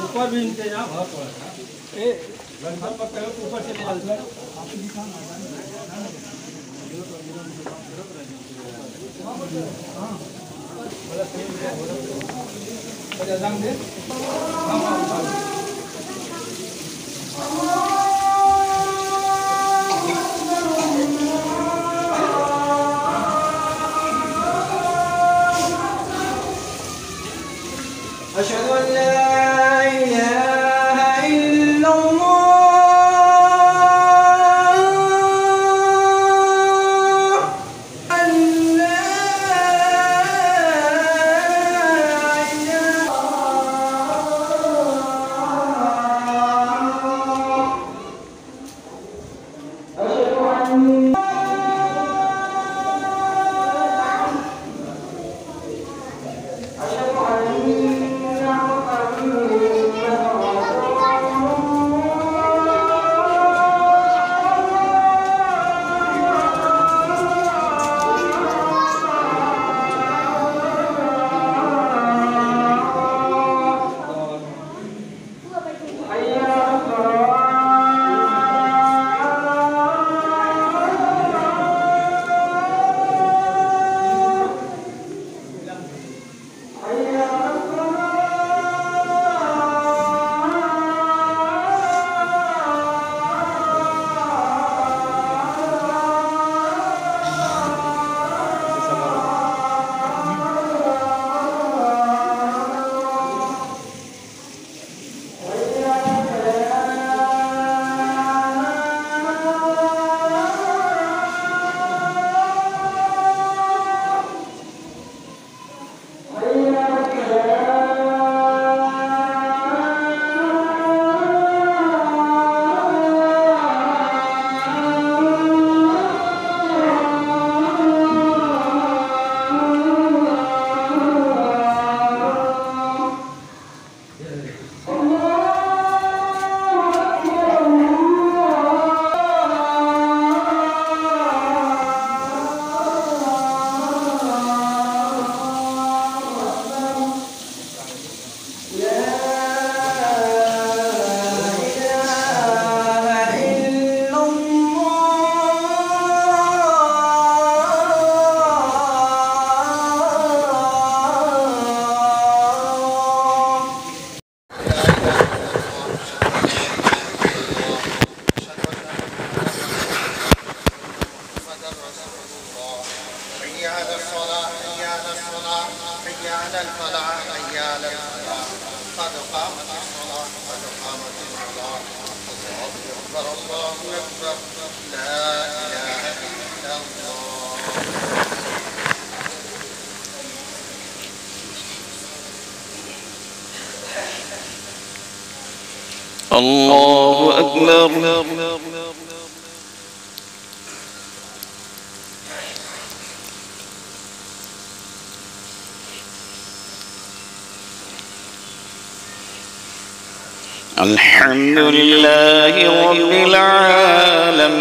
ऊपर भी इंतजाम हो तो है लगभग पक्का ऊपर से निकल जाए أشهد أن لا إله إلا الله أن لا إله الله أكبر. الحمد لله رب العالمين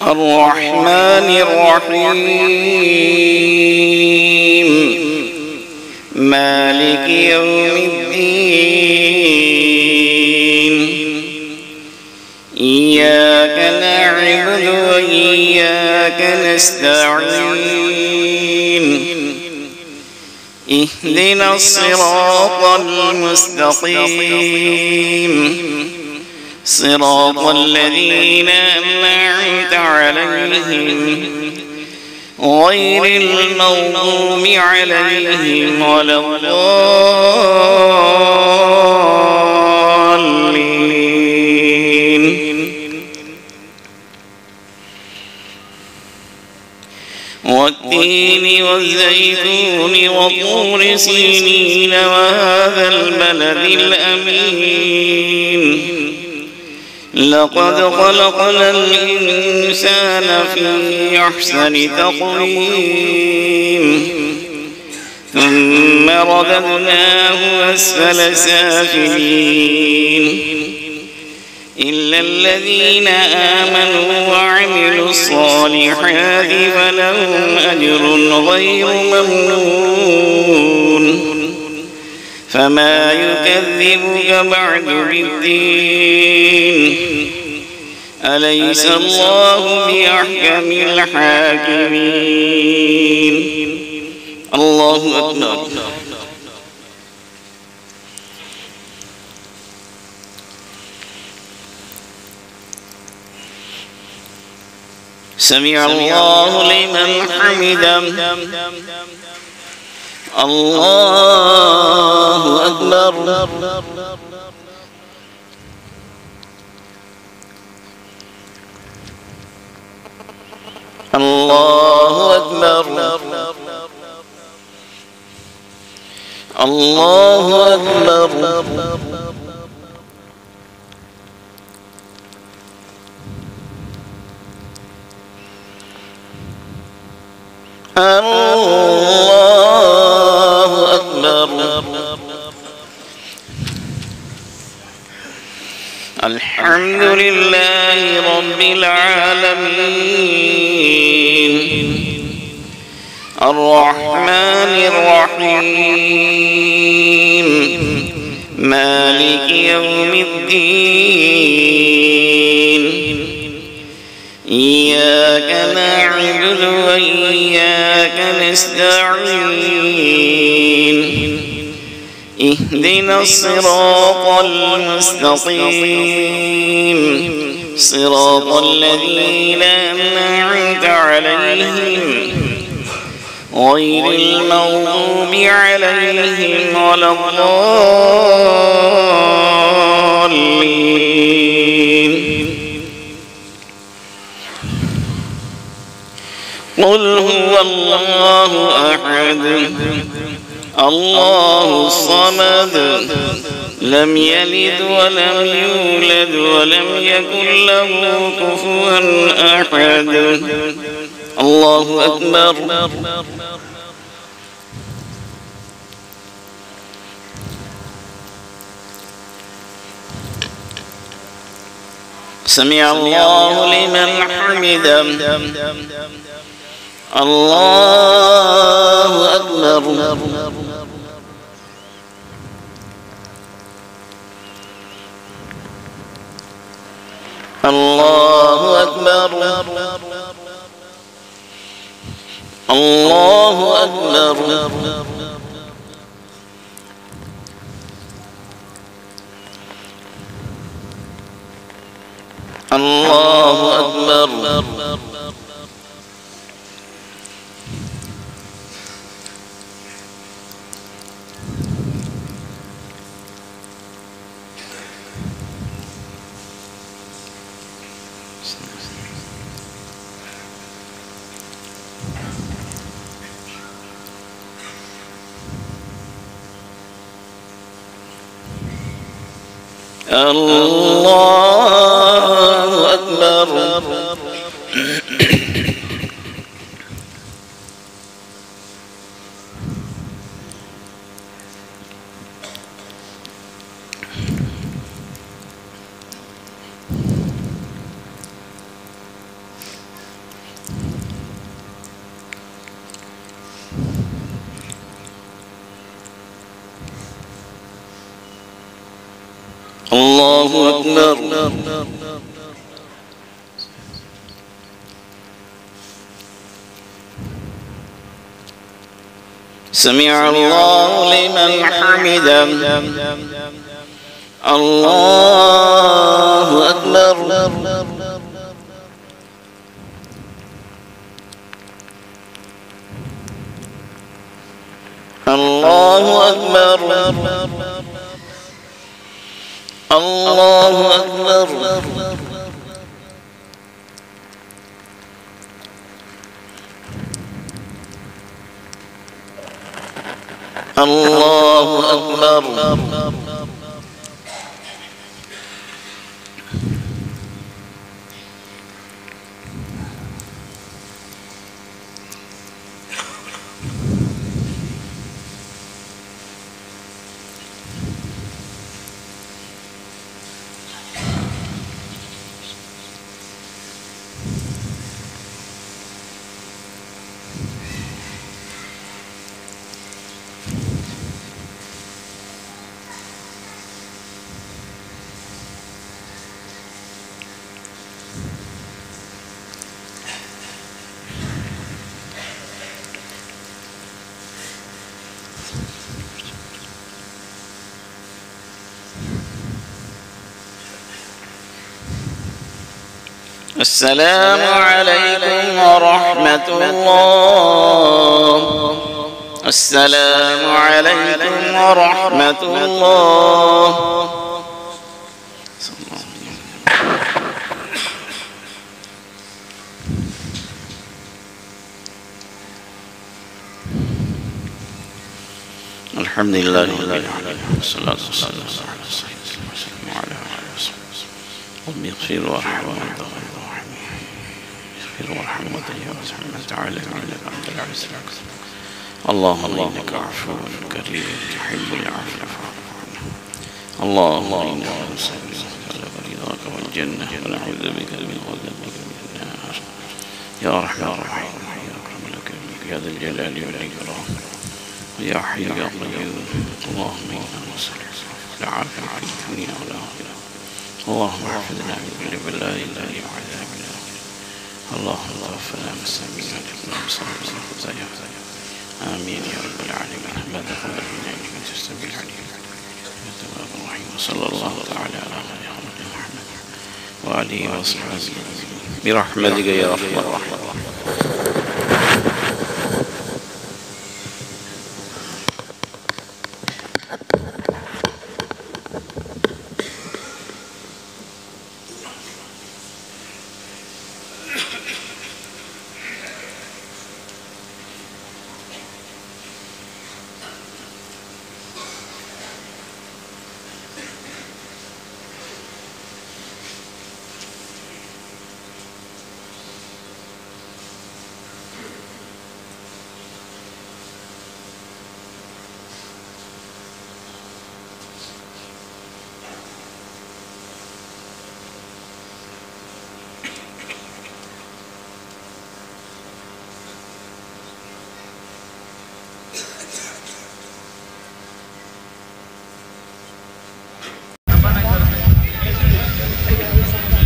الرحمن الرحيم مالك يوم الدين إياك نعبد وإياك نستعين اهدنا الصراط المستقيم صراط الذين أنعمت عليهم غير المغضوب عليهم ولا الضالين. والتين والزيتون وطور سينين وهذا البلد الأمين لقد خلقنا الإنسان في أحسن تقويم ثم رددناه أسفل سافلين إلا الذين آمنوا وعملوا الصالحات فلهم أجر غير ممنون فما يكذبك بعد بالدين أليس الله بأحكم الحاكمين الله أكبر. سمع الله لمن حمده. الله أكبر. الله أكبر. الله أكبر. الله أكبر. الحمد لله رب العالمين الرحمن الرحيم مالك يوم الدين إياك نعبد وإياك نستعين اهدنا الصراط المستقيم صراط الذين أنعمت عليهم غير المغضوب عليهم ولا الضالين. قل هو الله أحد الله الصمد لم يلد ولم يولد ولم يكن له كفوا أحد. الله أكبر. سمع الله لمن حمده. الله أكبر. الله أكبر. الله أكبر. الله أكبر. الله أكبر. الله أكبر. سمع الله لمن حمده. الله أكبر. الله أكبر. الله أكبر. الله أكبر. السلام عليكم ورحمة الله. السلام عليكم ورحمة الله. الحمد لله رب العالمين والصلاة والسلام على سيدنا محمد وعلى آله وصحبه. رب اغفر وارحم وانت خير الراحمين. اغفر وارحم وتعالى تعالى إنك أنت العزيز الحكيم. اللهم إنك عفو كريم تحب العفو فاعف عنا. اللهم إنا نسألك رضاك والجنة ونعوذ بك من غضبك من النار. يا رحمن الرحيم يا أكرم الأكرمين يا ذا الجلال والإكرام يا حي يا قيوم. اللهم إنا نسألك العافية في الدنيا والآخرة. اللهم احفظنا من كل بلاء الله وعذاب الآخرة. اللهم توفنا مسلمين وأجرنا بصبر وخزايا. آمين يا رب العالمين. ما دخل من عندك أنت السميع العليم يا تواب الرحيم. وصلى الله تعالى على خير خلق محمد وآله وصحبه برحمتك يا أرحم الراحمين.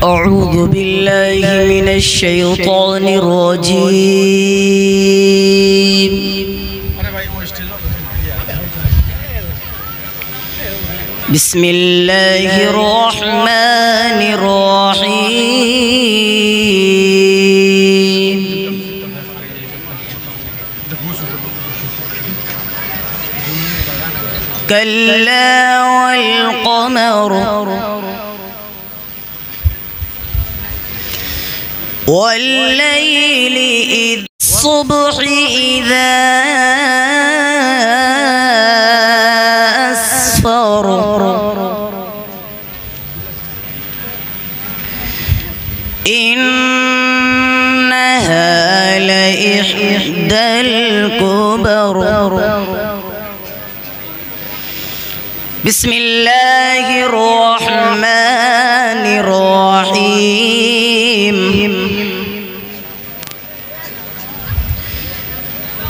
أعوذ بالله من الشيطان الرجيم. بسم الله الرحمن الرحيم. كلا والقمر والليل إذ الصبح إذا أسفر إنها لإحدى الكبر. بسم الله الرحمن الرحيم.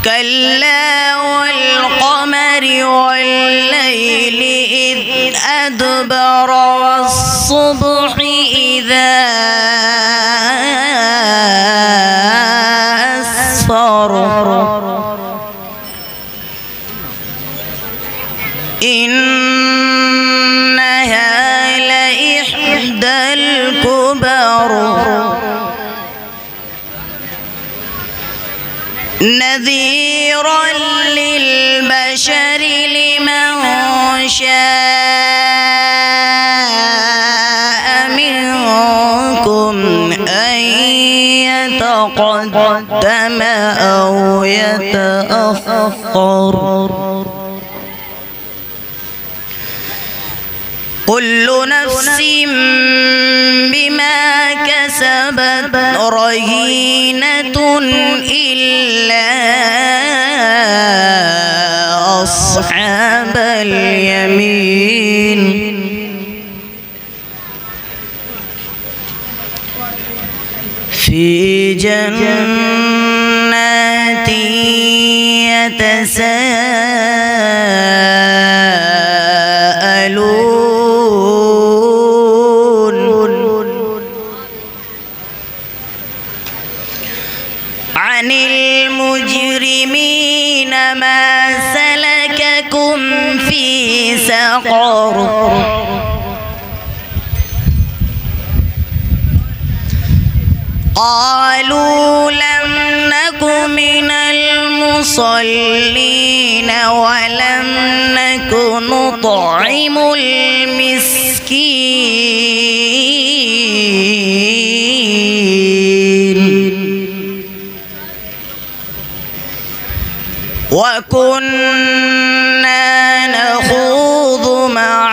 كلا والقمر والليل إذ أدبر والصبح إذا أسفر إنها لإحدى الكبر. نذيرا للبشر لمن شاء منكم أن يتقدم أو يتأخر. كل نفس بما كسبت رهينة إلا أصحاب اليمين. في جنات يتساءلون عن المجرمين ما سلككم في سقر. قالوا لم نك من المصلين ولم نك نطعم المسكين وكنا نخوض مع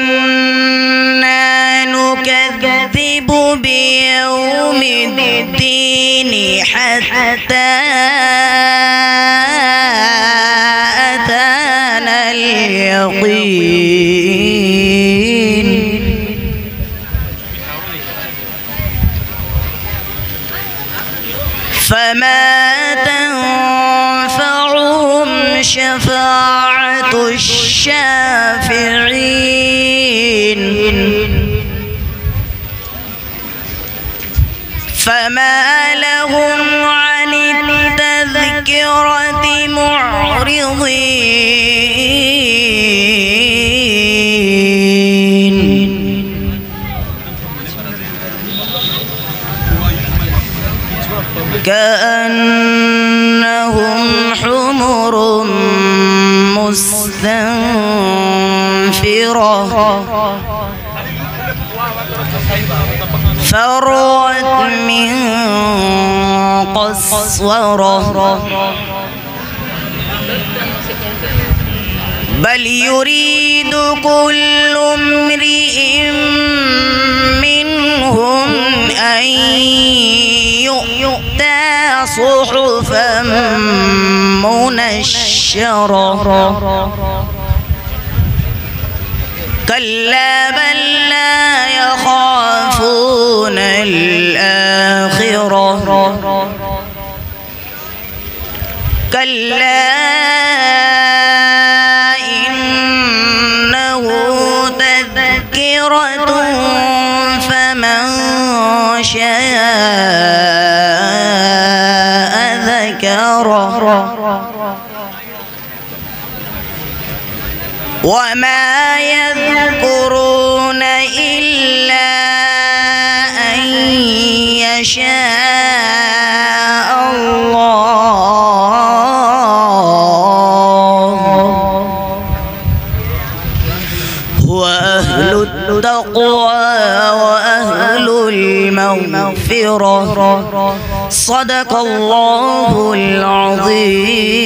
وكنا نكذب بيوم الدين حتى أتانا اليقين فما تنفعهم شفاعة الشافعين فما لهم عن التذكرة معرضين كأنهم حمر مستنفرة فرت من قسورة بل يريد كل امرئ منهم أن يؤتى صحفا منشرة كلا بل لا يخافون الآخرة كلا إنه تذكرة فمن شاء ذكره وما يذكرون إلا أن يشاء الله هو أهل التقوى وأهل المغفرة صدق الله العظيم.